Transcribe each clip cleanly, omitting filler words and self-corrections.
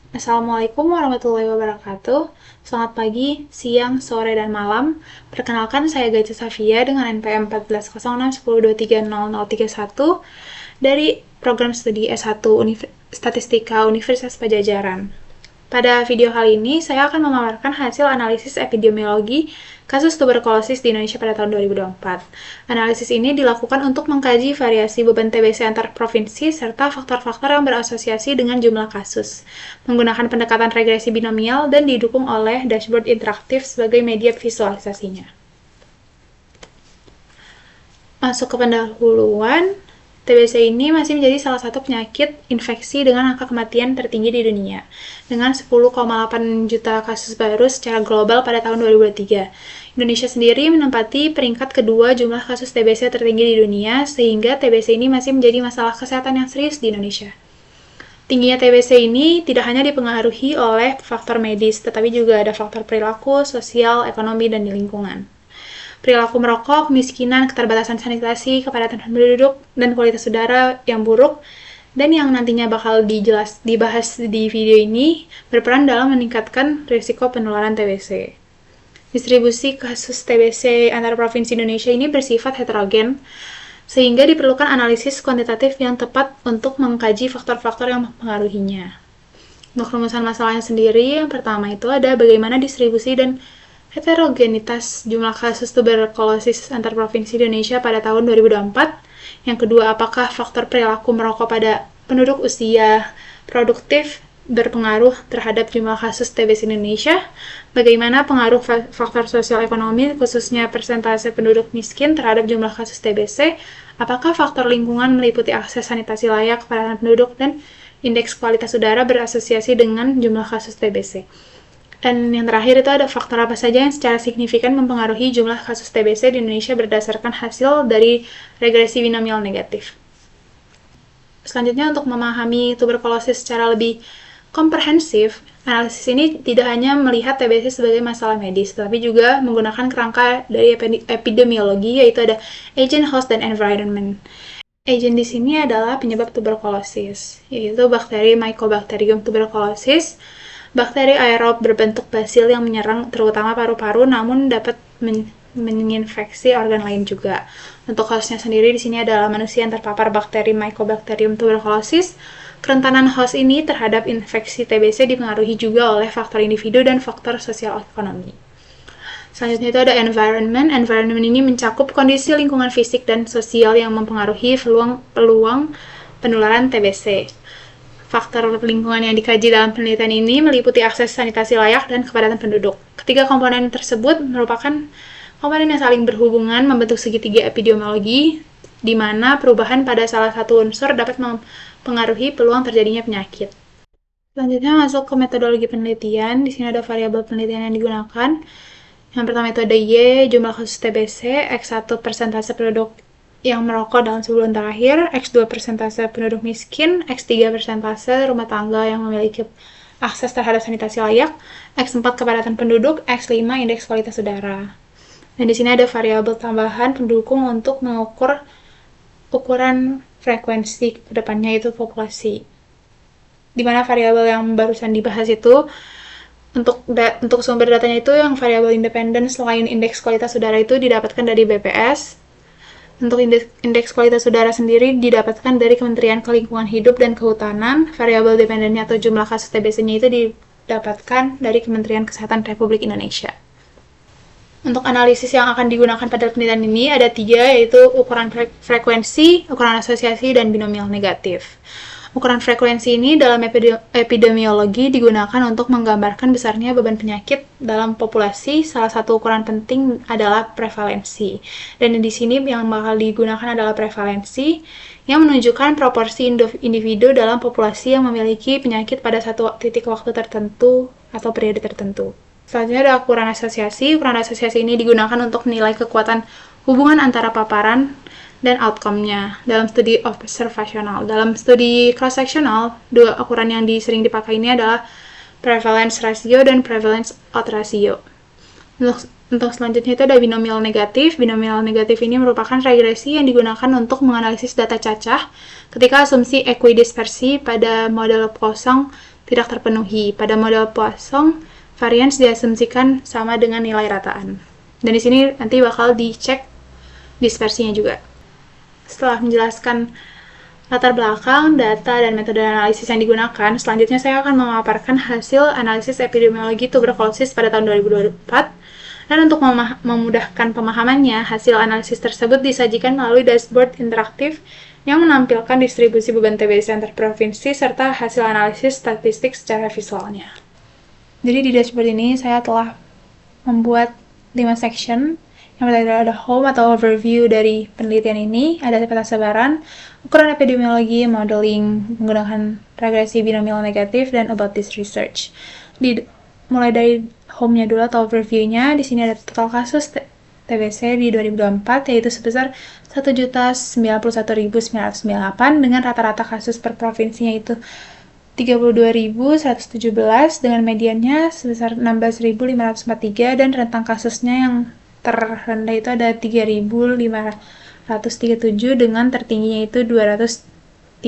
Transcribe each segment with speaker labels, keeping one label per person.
Speaker 1: Assalamualaikum warahmatullahi wabarakatuh. Selamat pagi, siang, sore, dan malam. Perkenalkan, saya Gaita Safia dengan NPM 140610230031 dari program studi S1 Statistika Universitas Pajajaran. Pada video kali ini, saya akan memaparkan hasil analisis epidemiologi kasus tuberkulosis di Indonesia pada tahun 2024. Analisis ini dilakukan untuk mengkaji variasi beban TBC antar provinsi serta faktor-faktor yang berasosiasi dengan jumlah kasus, menggunakan pendekatan regresi binomial dan didukung oleh dashboard interaktif sebagai media visualisasinya. Masuk ke pendahuluan, TBC ini masih menjadi salah satu penyakit infeksi dengan angka kematian tertinggi di dunia, dengan 10,8 juta kasus baru secara global pada tahun 2023. Indonesia sendiri menempati peringkat kedua jumlah kasus TBC tertinggi di dunia, sehingga TBC ini masih menjadi masalah kesehatan yang serius di Indonesia. Tingginya TBC ini tidak hanya dipengaruhi oleh faktor medis, tetapi juga ada faktor perilaku, sosial, ekonomi, dan di lingkungan. Perilaku merokok, kemiskinan, keterbatasan sanitasi, kepadatan penduduk, dan kualitas udara yang buruk, dan yang nantinya bakal dibahas di video ini, berperan dalam meningkatkan risiko penularan TBC. Distribusi kasus TBC antar provinsi Indonesia ini bersifat heterogen, sehingga diperlukan analisis kuantitatif yang tepat untuk mengkaji faktor-faktor yang mempengaruhinya. Untuk rumusan masalahnya sendiri, yang pertama itu ada bagaimana distribusi dan heterogenitas jumlah kasus tuberkulosis antar provinsi Indonesia pada tahun 2024. Yang kedua, apakah faktor perilaku merokok pada penduduk usia produktif berpengaruh terhadap jumlah kasus TBC Indonesia? Bagaimana pengaruh faktor sosial ekonomi, khususnya persentase penduduk miskin terhadap jumlah kasus TBC? Apakah faktor lingkungan meliputi akses sanitasi layak, kepadatan penduduk, dan indeks kualitas udara berasosiasi dengan jumlah kasus TBC? Dan yang terakhir itu ada faktor apa saja yang secara signifikan mempengaruhi jumlah kasus TBC di Indonesia berdasarkan hasil dari regresi binomial negatif. Selanjutnya, untuk memahami tuberkulosis secara lebih komprehensif, analisis ini tidak hanya melihat TBC sebagai masalah medis, tetapi juga menggunakan kerangka dari epidemiologi, yaitu ada agent, host, dan environment. Agent di sini adalah penyebab tuberkulosis, yaitu bakteri Mycobacterium tuberculosis, bakteri aerob berbentuk basil yang menyerang terutama paru-paru, namun dapat menginfeksi organ lain juga. Untuk hostnya sendiri di sini adalah manusia yang terpapar bakteri Mycobacterium tuberculosis. Kerentanan host ini terhadap infeksi TBC dipengaruhi juga oleh faktor individu dan faktor sosial ekonomi. Selanjutnya itu ada environment. Environment ini mencakup kondisi lingkungan fisik dan sosial yang mempengaruhi peluang penularan TBC. Faktor lingkungan yang dikaji dalam penelitian ini meliputi akses sanitasi layak dan kepadatan penduduk. Ketiga komponen tersebut merupakan komponen yang saling berhubungan membentuk segitiga epidemiologi, di mana perubahan pada salah satu unsur dapat mempengaruhi peluang terjadinya penyakit. Selanjutnya masuk ke metodologi penelitian. Di sini ada variabel penelitian yang digunakan. Yang pertama itu ada Y, jumlah kasus TBC, X1 persentase penduduk yang merokok dalam sebulan terakhir, X2 persentase penduduk miskin, X3 persentase rumah tangga yang memiliki akses terhadap sanitasi layak, X4 kepadatan penduduk, X5 indeks kualitas udara. Dan di sini ada variabel tambahan pendukung untuk mengukur ukuran frekuensi ke depannya, yaitu populasi. Di mana variabel yang barusan dibahas itu untuk sumber datanya itu yang variabel independen selain indeks kualitas udara itu didapatkan dari BPS. Untuk indeks kualitas udara sendiri didapatkan dari Kementerian Lingkungan Hidup dan Kehutanan. Variabel dependennya atau jumlah kasus TBC-nya itu didapatkan dari Kementerian Kesehatan Republik Indonesia. Untuk analisis yang akan digunakan pada penelitian ini ada 3, yaitu ukuran frekuensi, ukuran asosiasi, dan binomial negatif. Ukuran frekuensi ini dalam epidemiologi digunakan untuk menggambarkan besarnya beban penyakit dalam populasi. Salah satu ukuran penting adalah prevalensi. Dan di sini yang bakal digunakan adalah prevalensi yang menunjukkan proporsi individu dalam populasi yang memiliki penyakit pada satu titik waktu tertentu atau periode tertentu. Selanjutnya ada ukuran asosiasi. Ukuran asosiasi ini digunakan untuk menilai kekuatan hubungan antara paparan dan outcome-nya dalam studi observasional. Dalam studi cross-sectional, 2 ukuran yang sering dipakai ini adalah prevalence ratio dan prevalence odds ratio. Untuk selanjutnya itu ada binomial negatif. Binomial negatif ini merupakan regresi yang digunakan untuk menganalisis data cacah ketika asumsi equidispersi pada model kosong tidak terpenuhi. Pada model Poisson, variance diasumsikan sama dengan nilai rataan. Dan di sini nanti bakal dicek dispersinya juga. Setelah menjelaskan latar belakang, data, dan metode analisis yang digunakan, selanjutnya saya akan memaparkan hasil analisis epidemiologi tuberkulosis pada tahun 2024. Dan untuk memudahkan pemahamannya, hasil analisis tersebut disajikan melalui dashboard interaktif yang menampilkan distribusi beban TBC antar provinsi serta hasil analisis statistik secara visualnya. Jadi di dashboard ini saya telah membuat 5 section. Yang pertama ada home atau overview dari penelitian ini, ada peta sebaran, ukuran epidemiologi, modeling menggunakan regresi binomial negatif, dan about this research. Mulai dari home-nya dulu atau overview-nya, di sini ada total kasus TBC di 2024 yaitu sebesar 1.091.998 dengan rata-rata kasus per provinsinya itu 32.117 dengan mediannya sebesar 16.543 dan rentang kasusnya yang terendah itu ada 3.537 dengan tertingginya itu 234.710.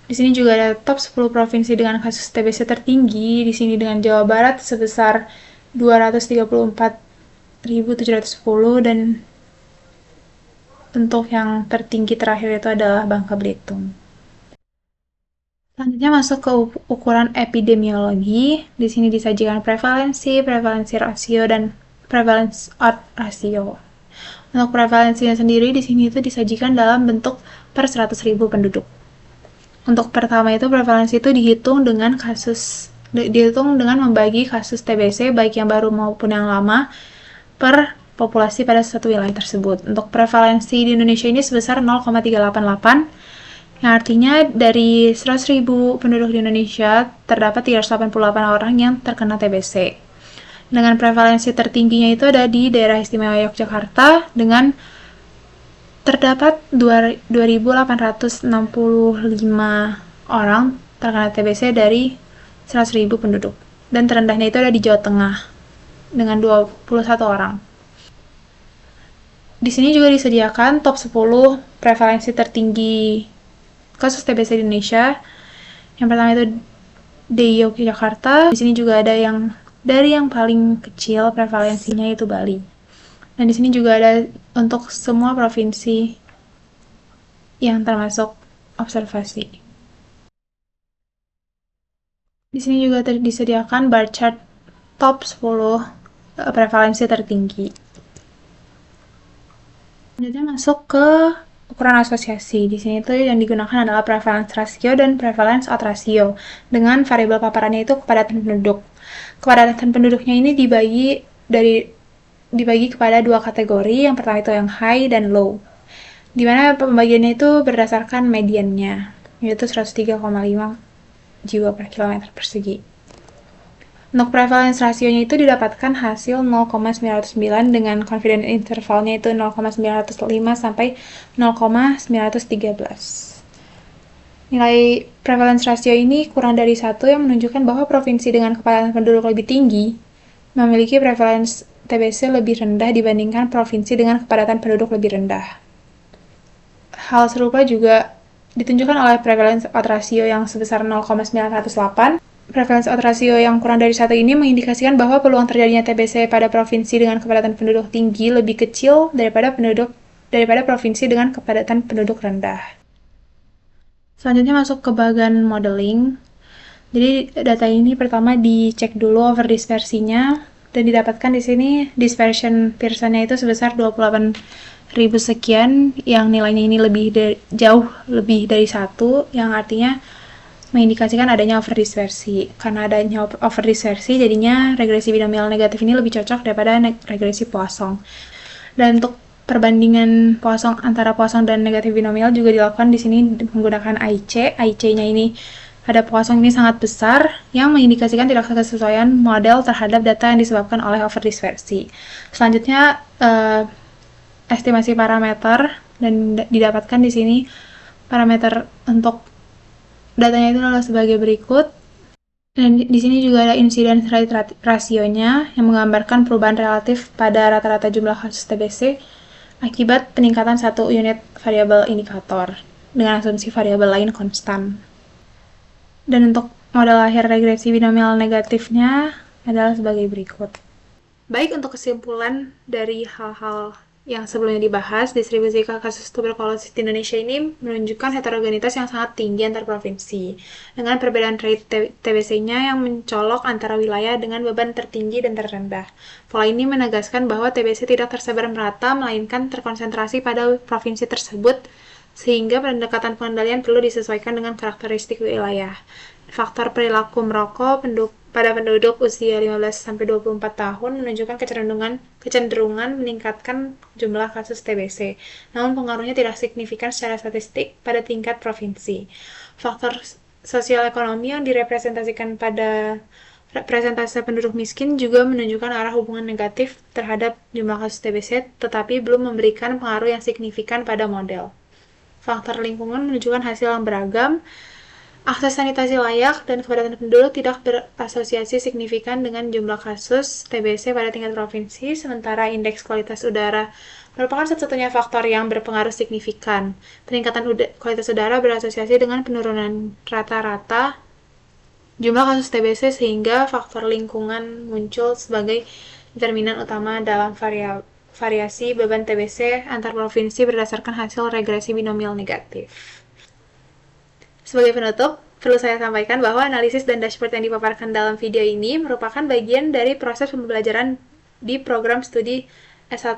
Speaker 1: Di sini juga ada top 10 provinsi dengan kasus TBC tertinggi. Di sini dengan Jawa Barat sebesar 234.710 dan untuk yang tertinggi terakhir itu adalah Bangka Belitung. Selanjutnya masuk ke ukuran epidemiologi. Di sini disajikan prevalensi rasio, dan prevalence odd rasio. Untuk prevalensinya sendiri di sini itu disajikan dalam bentuk per 100.000 penduduk. Untuk pertama itu prevalensi itu dihitung dengan membagi kasus TBC baik yang baru maupun yang lama per populasi pada satu wilayah tersebut. Untuk prevalensi di Indonesia ini sebesar 0,388 yang artinya dari 100.000 penduduk di Indonesia terdapat 388 orang yang terkena TBC. Dengan prevalensi tertingginya itu ada di daerah istimewa Yogyakarta dengan terdapat 2.865 orang terkena TBC dari 100.000 penduduk. Dan terendahnya itu ada di Jawa Tengah dengan 21 orang. Di sini juga disediakan top 10 prevalensi tertinggi kasus TBC di Indonesia. Yang pertama itu di Yogyakarta. Di sini juga ada yang dari yang paling kecil prevalensinya itu Bali. Dan di sini juga ada untuk semua provinsi yang termasuk observasi. Di sini juga disediakan bar chart top 10 prevalensi tertinggi. Selanjutnya masuk ke ukuran asosiasi. Di sini tuh yang digunakan adalah prevalence ratio dan prevalence odd ratio dengan variabel paparannya itu kepadatan penduduk. Kepadatan penduduknya ini dibagi kepada dua kategori. Yang pertama itu yang high dan low. Di mana pembagiannya itu berdasarkan mediannya, yaitu 103,5 jiwa per kilometer persegi. Untuk prevalence rasionya itu didapatkan hasil 0,909 dengan confidence intervalnya itu 0,905 sampai 0,913. Nilai prevalence rasio ini kurang dari 1 yang menunjukkan bahwa provinsi dengan kepadatan penduduk lebih tinggi memiliki prevalence TBC lebih rendah dibandingkan provinsi dengan kepadatan penduduk lebih rendah. Hal serupa juga ditunjukkan oleh prevalence odd ratio yang sebesar 0,908. Prevalence odd ratio yang kurang dari 1 ini mengindikasikan bahwa peluang terjadinya TBC pada provinsi dengan kepadatan penduduk tinggi lebih kecil daripada provinsi dengan kepadatan penduduk rendah. Selanjutnya masuk ke bagian modeling. Jadi data ini pertama dicek dulu over dispersinya dan didapatkan di sini dispersion Pearson-nya itu sebesar 28.000 sekian yang nilainya ini jauh lebih dari 1 yang artinya mengindikasikan adanya overdispersi. Karena adanya overdispersi, jadinya regresi binomial negatif ini lebih cocok daripada regresi Poisson. Dan untuk perbandingan Poisson antara Poisson dan negatif binomial juga dilakukan di sini menggunakan AIC. AIC-nya ini pada Poisson ini sangat besar yang mengindikasikan tidak kesesuaian model terhadap data yang disebabkan oleh overdispersi. Selanjutnya estimasi parameter dan didapatkan di sini parameter untuk datanya itu adalah sebagai berikut. Dan di sini juga ada incidence rate rasionya yang menggambarkan perubahan relatif pada rata-rata jumlah kasus TBC akibat peningkatan satu unit variabel indikator. dengan asumsi variabel lain konstan. Dan untuk model akhir regresi binomial negatifnya adalah sebagai berikut. Baik, untuk kesimpulan dari hal-hal yang sebelumnya dibahas, distribusi kasus tuberkulosis di Indonesia ini menunjukkan heterogenitas yang sangat tinggi antar provinsi, dengan perbedaan rate TBC-nya yang mencolok antara wilayah dengan beban tertinggi dan terendah. Pola ini menegaskan bahwa TBC tidak tersebar merata, melainkan terkonsentrasi pada provinsi tersebut, sehingga pendekatan pengendalian perlu disesuaikan dengan karakteristik wilayah. Faktor perilaku merokok pada penduduk usia 15-24 tahun menunjukkan kecenderungan meningkatkan jumlah kasus TBC, namun pengaruhnya tidak signifikan secara statistik pada tingkat provinsi. Faktor sosial ekonomi yang direpresentasikan pada presentase penduduk miskin juga menunjukkan arah hubungan negatif terhadap jumlah kasus TBC, tetapi belum memberikan pengaruh yang signifikan pada model. Faktor lingkungan menunjukkan hasil yang beragam. Akses sanitasi layak dan kepadatan penduduk tidak berasosiasi signifikan dengan jumlah kasus TBC pada tingkat provinsi, sementara indeks kualitas udara merupakan satu-satunya faktor yang berpengaruh signifikan. Peningkatan kualitas udara berasosiasi dengan penurunan rata-rata jumlah kasus TBC, sehingga faktor lingkungan muncul sebagai determinan utama dalam variasi beban TBC antar provinsi berdasarkan hasil regresi binomial negatif. Sebagai penutup, perlu saya sampaikan bahwa analisis dan dashboard yang dipaparkan dalam video ini merupakan bagian dari proses pembelajaran di program studi S1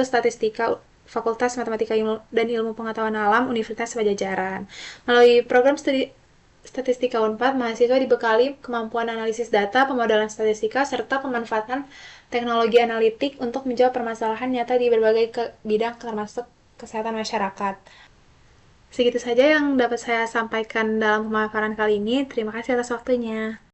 Speaker 1: Statistika Fakultas Matematika dan Ilmu Pengetahuan Alam Universitas Padjadjaran. Melalui program studi Statistika Unpad, mahasiswa dibekali kemampuan analisis data, pemodelan statistika, serta pemanfaatan teknologi analitik untuk menjawab permasalahan nyata di berbagai bidang termasuk kesehatan masyarakat. Segitu saja yang dapat saya sampaikan dalam pemaparan kali ini. Terima kasih atas waktunya.